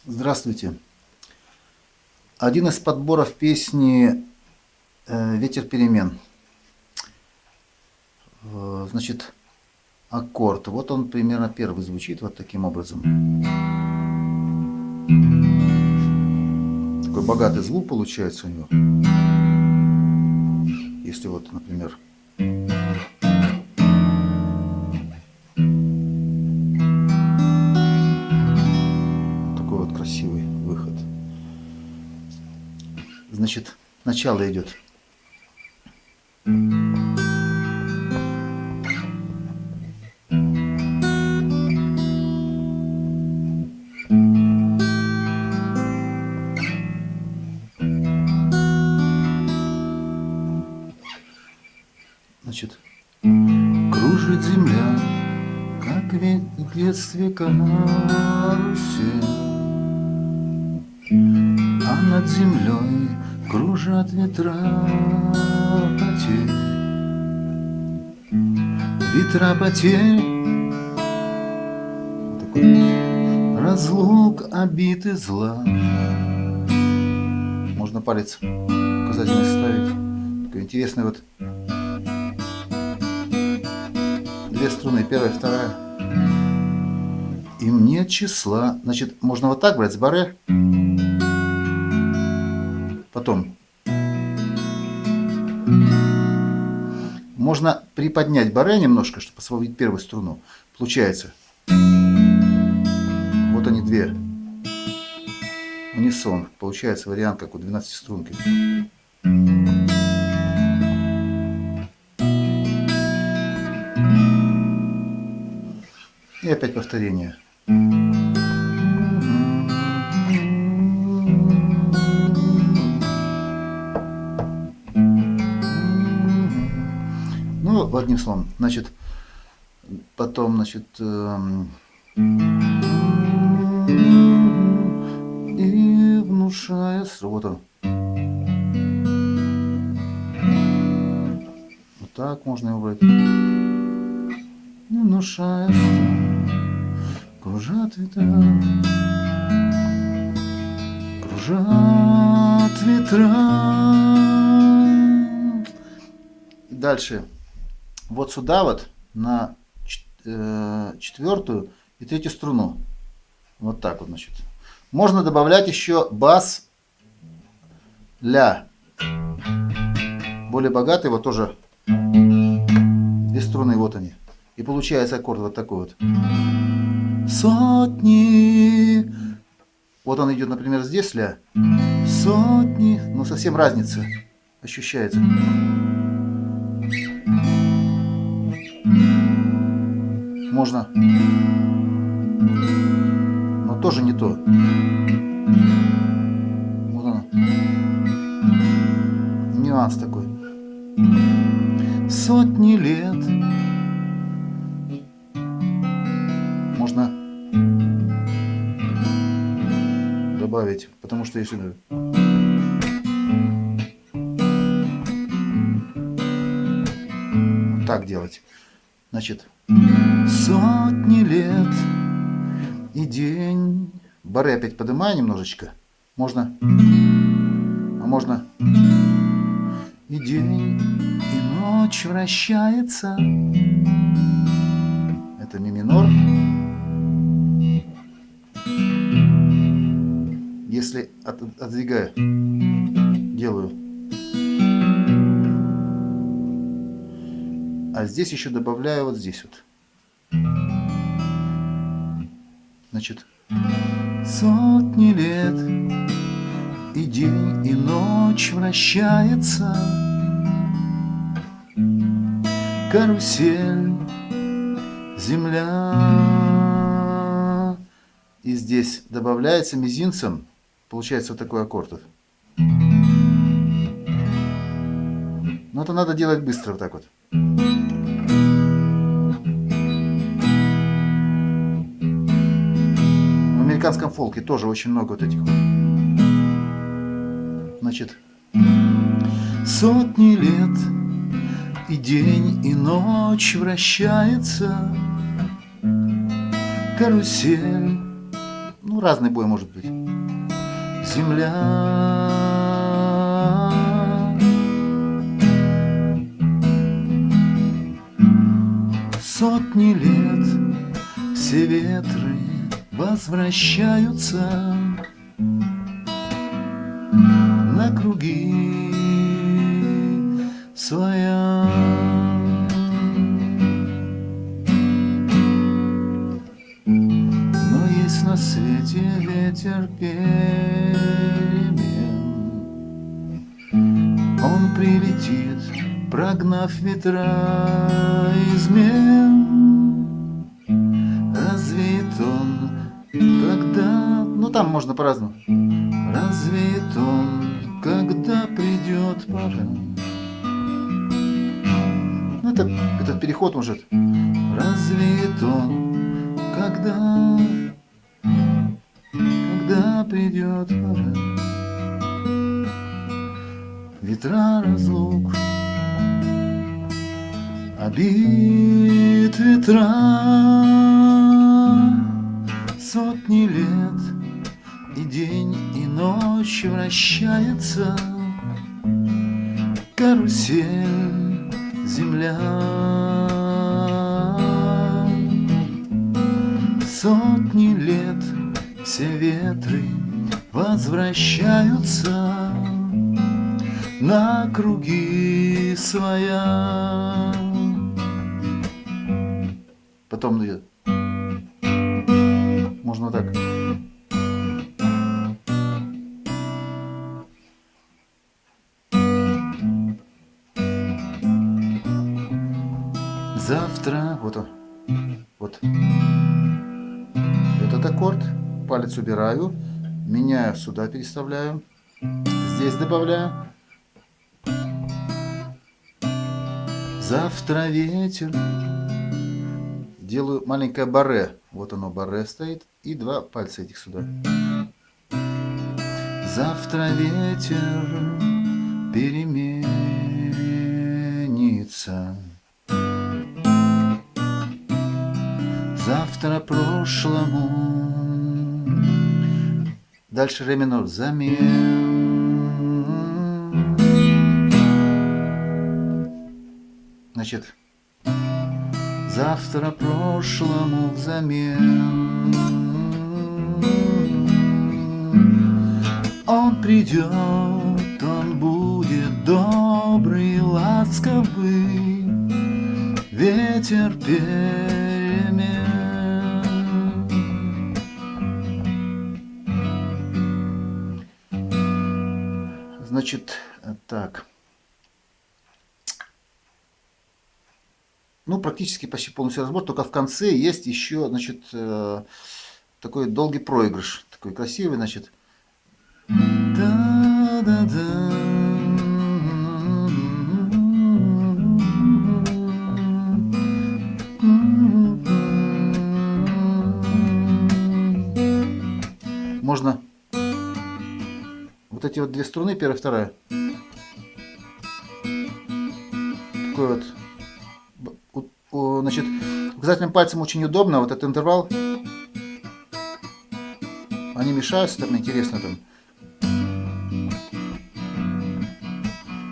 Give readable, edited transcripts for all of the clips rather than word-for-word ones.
Здравствуйте. Один из подборов песни «Ветер перемен». Значит, аккорд. Вот он примерно первый звучит вот таким образом. Такой богатый звук получается у него. Если вот, например, такой вот красивый выход. Значит, начало идет. Значит, кружит земля, как в детстве карусель, а над землей кружат ветра потерь. Ветра потерь, такой разлук, обиды, зла. Можно палец указательный ставить. Такой интересный вот. Две струны, первая, вторая. Им нет числа. Значит, можно вот так брать с баре. Потом. Можно приподнять баре немножко, чтобы освободить первую струну. Получается. Вот они две. Унисон. Получается вариант, как у 12 струнки. И опять повторение. Ну, одним словом, значит, потом, значит, и внушая, вот он. Вот так можно его брать. И внушая, кружат ветра, кружат ветра. И дальше. Вот сюда вот на четвертую и третью струну. Вот так вот, значит. Можно добавлять еще бас ля. Более богатый, вот тоже две струны, вот они. И получается аккорд вот такой вот. Сотни. Вот он идет, например, здесь ля. Сотни. Ну, совсем разница ощущается. Можно. Но тоже не то. Вот он. Нюанс такой. Сотни лет. Можно добавить, потому что если так делать, значит, сотни лет и день. Баре опять поднимаю немножечко. Можно. А можно. И день, и ночь вращается. Это ми минор. Если отодвигаю, делаю. А здесь еще добавляю вот здесь вот. Значит, сотни лет и день, и ночь вращается. Карусель, земля. И здесь добавляется мизинцем. Получается вот такой аккорд. Но это надо делать быстро вот так вот. В американском фолке тоже очень много вот этих. Значит, сотни лет и день, и ночь вращается. Карусель. Ну, Ну, разный бой может быть. Земля. Сотни лет все ветры возвращаются на круги своя. Но есть на свете ветер перемен. Он прилетит, прогнав ветра измен. Развеет он, когда... Ну, там можно по-разному. Развеет он, когда придет пора. Ну, это этот переход может. Развеет он, когда придет пора. Ветра разлук, обид ветра. Сотни лет и день, и ночь вращается карусель, земля. Сотни лет все ветры возвращаются на круги своя. Потом идет. Можно вот так. Завтра, вот он, вот. Этот аккорд, палец убираю, меняю, сюда переставляю, здесь добавляю. Завтра ветер. Делаю маленькое барре. Вот оно, барре стоит. И два пальца этих сюда. Завтра ветер переменится. Завтра прошлому. Дальше ре минор. Замен. Значит, завтра прошлому взамен. Он придет, он будет добрый, ласковый, ветер перемен. Значит, так. Ну, практически почти полностью разбор, только в конце есть еще, значит, такой долгий проигрыш, такой красивый, значит. Да-да-да. Можно вот эти вот две струны, первая, вторая. Такой вот. Значит, указательным пальцем очень удобно, вот этот интервал. Они мешаются, так интересно там.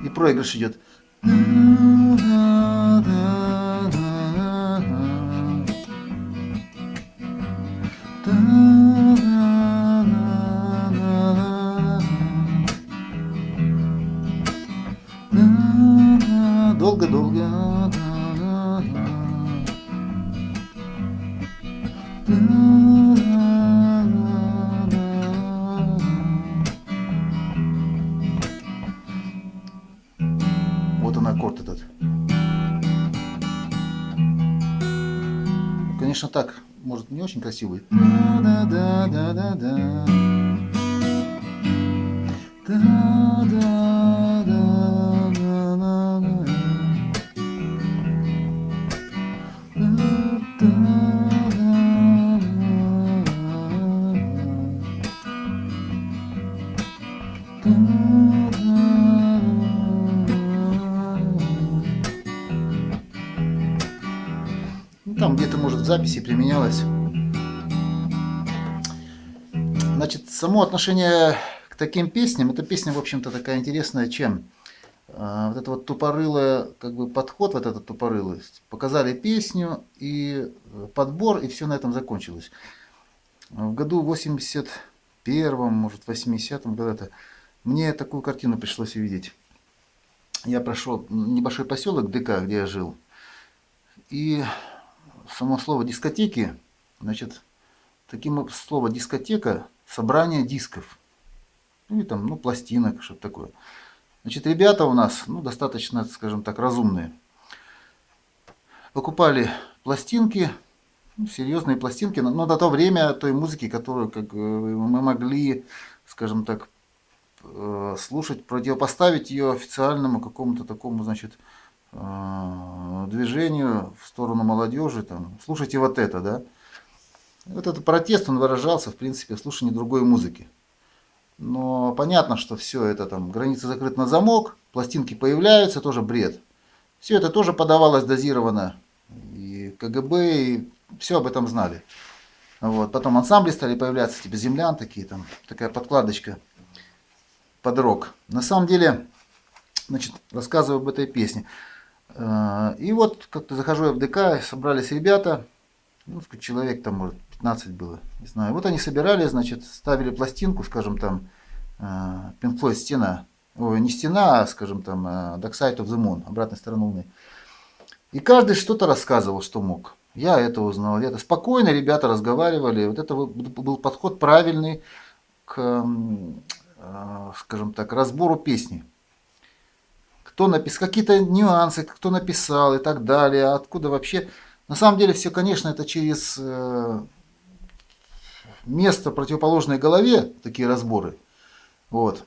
И проигрыш идет. Долго-долго. Вот он аккорд этот. Конечно, так, может, не очень красивый. Да-да-да-да-да-да. Там где-то, может, в записи применялось. само отношение к таким песням, эта песня, в общем-то, такая интересная, чем вот это вот тупорылое, как бы подход, вот этот тупорылый, показали песню и подбор, и все на этом закончилось. В году 81-м, может, 80-м, когда-то, мне такую картину пришлось увидеть. Я прошел небольшой поселок ДК, где я жил, и само слово дискотеки, значит, таким слово дискотека, собрание дисков, ну и там, ну, пластинок, что-то такое. Значит, ребята у нас, ну, достаточно, скажем так, разумные. Покупали пластинки, ну, серьезные пластинки, но на то время той музыки, которую как, мы могли, скажем так, слушать, противопоставить ее официальному какому-то такому, значит, движению в сторону молодежи, там, слушайте вот это, да. Вот этот протест, он выражался, в принципе, в слушании другой музыки. Но понятно, что все это там, границы закрыты на замок, пластинки появляются, тоже бред. Все это тоже подавалось дозированно. И КГБ, и все об этом знали. Вот. Потом ансамбли стали появляться, типа землян такие, там такая подкладочка под рок. На самом деле, значит, рассказываю об этой песне. И вот как-то захожу я в ДК, собрались ребята, ну, человек там, может, 15 было, не знаю. Вот они собирали, значит, ставили пластинку, скажем, там, Pink Floyd «Стена». Ой, не «Стена», а, скажем, там, Dark Side of the Moon, «Обратная сторона Луны». И каждый что-то рассказывал, что мог. Я это узнал, я это. Спокойно ребята разговаривали. Вот это был подход правильный к, скажем так, разбору песни. Кто написал, какие-то нюансы, кто написал и так далее, откуда вообще. На самом деле все, конечно, это через место противоположной голове, такие разборы. Вот.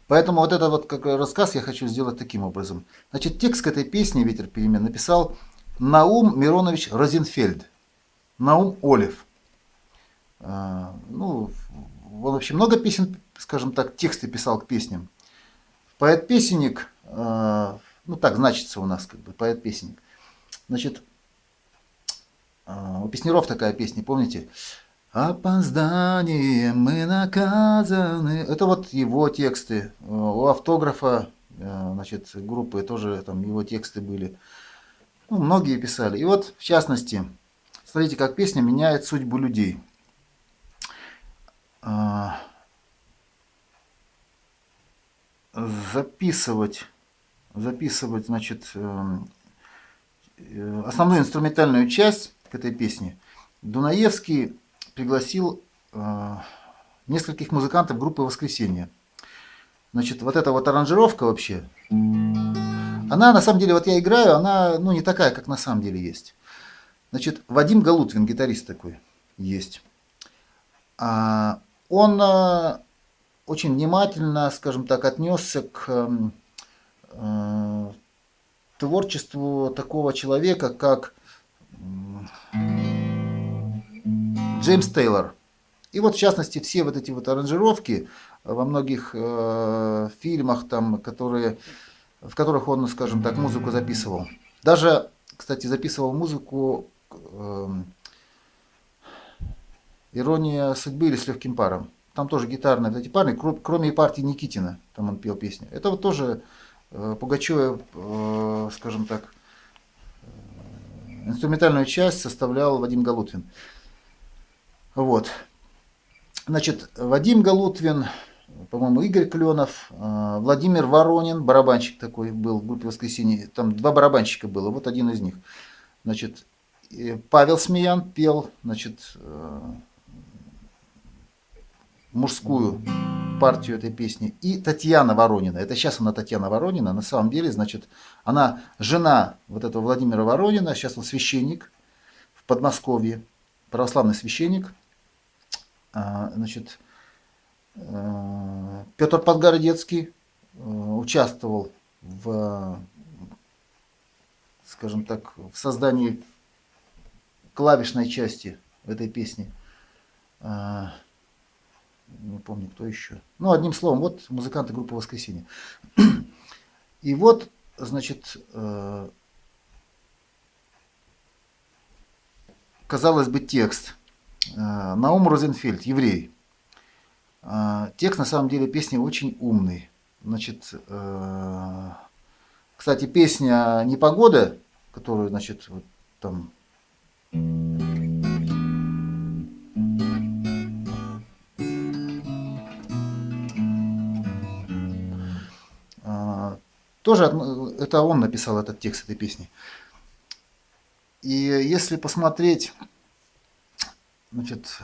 Поэтому вот этот вот как рассказ я хочу сделать таким образом. Значит, текст к этой песне «Ветер перемен» написал Наум Миронович Розенфельд. Наум Олев. Ну, он вообще много песен, скажем так, тексты писал к песням. Поэт-песенник, ну так значится у нас, как бы, поэт-песенник. Значит, у песняров такая песня, помните? «Опозданием мы наказаны». Это вот его тексты. У автографа, значит, группы тоже там его тексты были. Ну, многие писали. И вот, в частности, смотрите, как песня меняет судьбу людей. Записывать, значит, основную инструментальную часть к этой песне Дунаевский пригласил нескольких музыкантов группы «Воскресенье». Значит, вот эта вот аранжировка вообще, она на самом деле, вот я играю, она, ну, не такая, как на самом деле есть. Значит, Вадим Галутвин, гитарист такой, есть. Он очень внимательно, скажем так, отнесся к творчеству такого человека, как Джеймс Тейлор. И вот, в частности, все вот эти вот аранжировки во многих фильмах, там, в которых он, скажем так, музыку записывал. Даже, кстати, записывал музыку «Ирония судьбы» или «С легким паром». Там тоже гитарные вот эти парни, кроме партии Никитина, там он пел песню. Это вот тоже Пугачева, скажем так, инструментальную часть составлял Вадим Галутвин. Вот. Значит, Вадим Галутвин, по-моему, Игорь Кленов, Владимир Воронин, барабанщик такой был в группе «Воскресенье». Там два барабанщика было, вот один из них. Значит, Павел Смеян пел, значит, мужскую партию этой песни. И Татьяна Воронина. Это сейчас она Татьяна Воронина. На самом деле, значит, она жена вот этого Владимира Воронина. Сейчас он священник в Подмосковье. Православный священник. Значит, Петр Подгородецкий участвовал в, скажем так, в создании клавишной части в этой песне. Не помню, кто еще. Ну, одним словом, вот музыканты группы «Воскресенье». И вот, значит, казалось бы, текст. Наум Розенфельд, еврей. Текст на самом деле песни очень умный. Значит, кстати, песня «Непогода», которую, значит, вот там тоже это он написал этот текст этой песни. И если посмотреть, значит,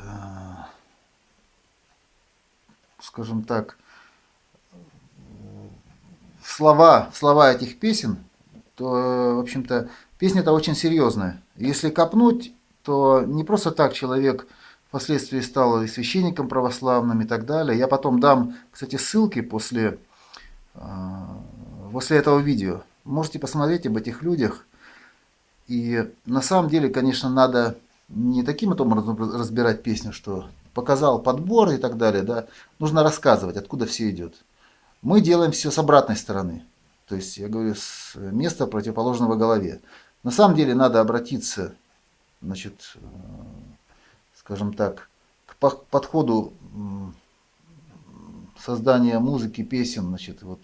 скажем так, слова этих песен, то, в общем-то, песня-то очень серьезная. Если копнуть, то не просто так человек впоследствии стал и священником православным и так далее. Я потом дам, кстати, ссылки после этого видео. Можете посмотреть об этих людях. И на самом деле, конечно, надо не таким вот образом разбирать песню, что показал подбор и так далее. Да? Нужно рассказывать, откуда все идет. Мы делаем все с обратной стороны. То есть, я говорю, с места противоположного голове. На самом деле надо обратиться, значит, скажем так, к подходу создания музыки, песен, значит, вот,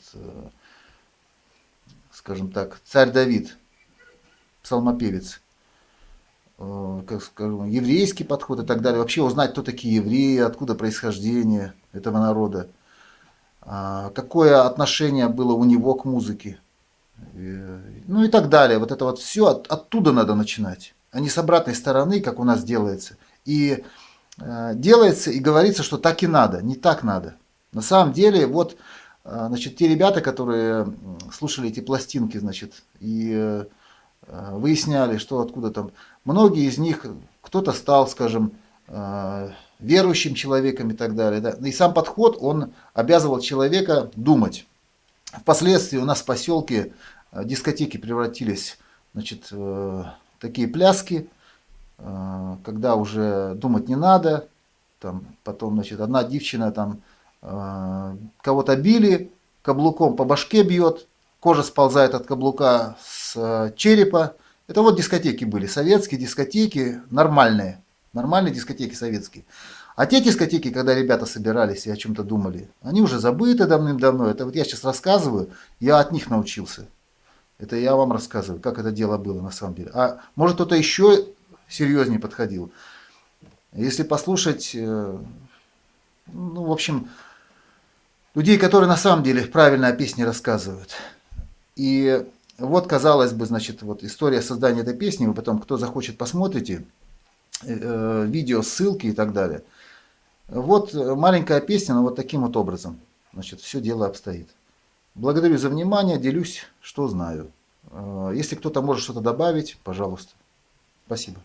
скажем так, царь Давид, псалмопевец, как скажем, еврейский подход и так далее. Вообще узнать, кто такие евреи, откуда происхождение этого народа, какое отношение было у него к музыке, ну и так далее. Вот это вот все оттуда надо начинать, а не с обратной стороны, как у нас делается. И делается и говорится, что так и надо, не так надо. На самом деле, вот, значит, те ребята, которые слушали эти пластинки, значит, и выясняли, что откуда там, многие из них, кто-то стал, скажем, верующим человеком и так далее. Да? И сам подход, он обязывал человека думать. Впоследствии у нас в поселке дискотеки превратились, значит, в такие пляски, когда уже думать не надо. Там, потом, значит, одна девчина там кого-то били, каблуком по башке бьет, кожа сползает от каблука с черепа. Это вот дискотеки были, советские дискотеки, нормальные дискотеки советские. А те дискотеки, когда ребята собирались и о чем-то думали, они уже забыты давным-давно. Это вот я сейчас рассказываю, я от них научился. Это я вам рассказываю, как это дело было на самом деле. А может кто-то еще серьезнее подходил. Если послушать, ну, в общем, людей, которые на самом деле правильно о песне рассказывают. И вот, казалось бы, значит, вот история создания этой песни, вы потом, кто захочет, посмотрите, видео, ссылки и так далее. Вот маленькая песня, но вот таким вот образом, значит, все дело обстоит. Благодарю за внимание, делюсь, что знаю. Если кто-то может что-то добавить, пожалуйста. Спасибо.